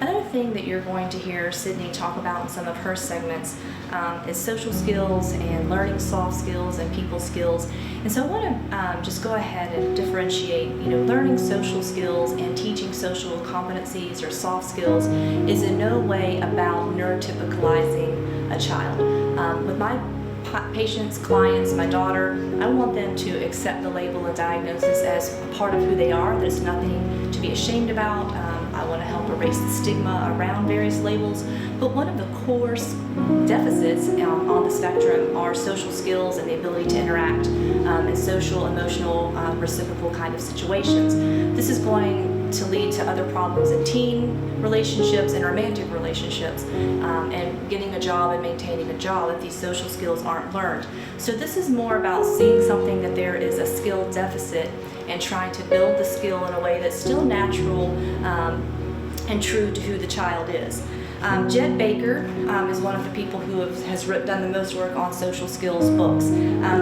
Another thing that you're going to hear Sydney talk about in some of her segments is social skills and learning soft skills and people skills. And so I want to just go ahead and differentiate, learning social skills and teaching social competencies or soft skills is in no way about neurotypicalizing a child. With my patients, clients, my daughter, I want them to accept the label and diagnosis as a part of who they are. There's nothing to be ashamed about. I want to help erase the stigma around various labels. But one of the core deficits on the spectrum are social skills and the ability to interact in social, emotional, reciprocal kind of situations. This is going to lead to other problems in teen relationships and romantic relationships, and getting a job and maintaining a job if these social skills aren't learned. So this is more about seeing something that there is a skill deficit and trying to build the skill in a way that's still natural and true to who the child is. Jed Baker is one of the people who has done the most work on social skills books.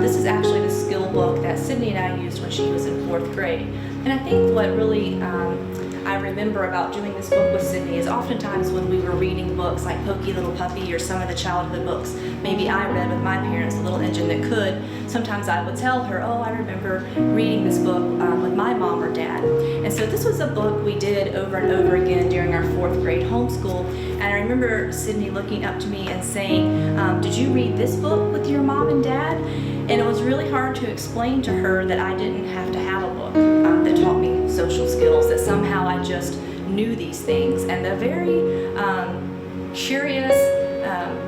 This is actually the skill book that Sydney and I used when she was in 4th grade. And I think what really I remember about doing this book with Sydney is oftentimes when we were reading books like Pokey Little Puppy or some of the childhood books maybe I read with my parents, A Little Engine That Could, sometimes I would tell her, oh, I remember reading this book with my mom or dad. And so this was a book we did over and over again during our 4th grade homeschool. And I remember Sydney looking up to me and saying, did you read this book with your mom and dad? And it was really hard to explain to her that I didn't have to have a book that taught me social skills, that somehow I just knew these things. And the very curious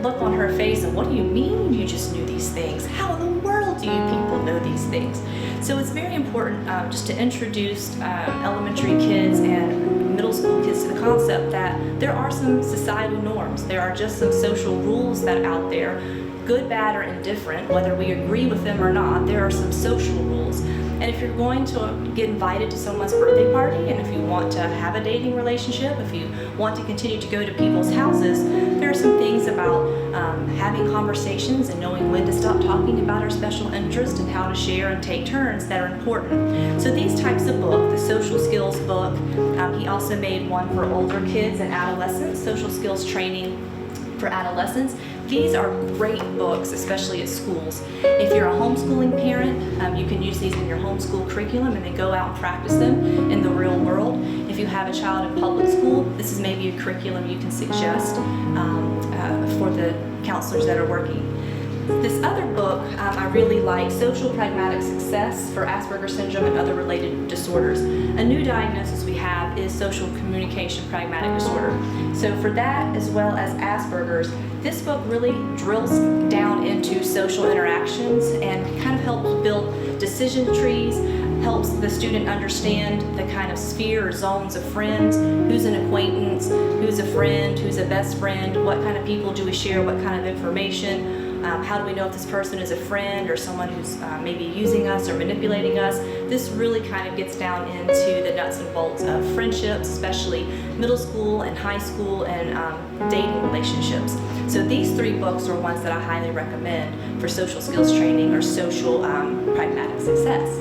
look on her face of, what do you mean you just knew these things? How in the world do you people know these things? So it's very important just to introduce elementary kids and middle school kids to the concept that there are some societal norms. There are just some social rules that are out there, good, bad, or indifferent, whether we agree with them or not. There are some social rules. And if you're going to get invited to someone's birthday party, and if you want to have a dating relationship, if you want to continue to go to people's houses, there are some things about having conversations and knowing when to stop talking about our special interest and how to share and take turns that are important. So these types of books, the social skills book, he also made one for older kids and adolescents, social skills training for adolescents. These are great books, especially at schools. If you're a homeschooling parent, you can use these in your homeschool curriculum and then go out and practice them in the real world. If you have a child in public school, this is maybe a curriculum you can suggest for the counselors that are working. This other book I really like, Social-Pragmatic Success for Asperger Syndrome and Other Related Disorders. A new diagnosis we have is social communication pragmatic disorder. So for that, as well as Asperger's, this book really drills down into social interactions and kind of helps build decision trees, helps the student understand the kind of sphere or zones of friends, who's an acquaintance, who's a friend, who's a best friend, what kind of people do we share, what kind of information. How do we know if this person is a friend or someone who's maybe using us or manipulating us? This really kind of gets down into the nuts and bolts of friendships, especially middle school and high school and dating relationships. So these 3 books are ones that I highly recommend for social skills training or social pragmatic success.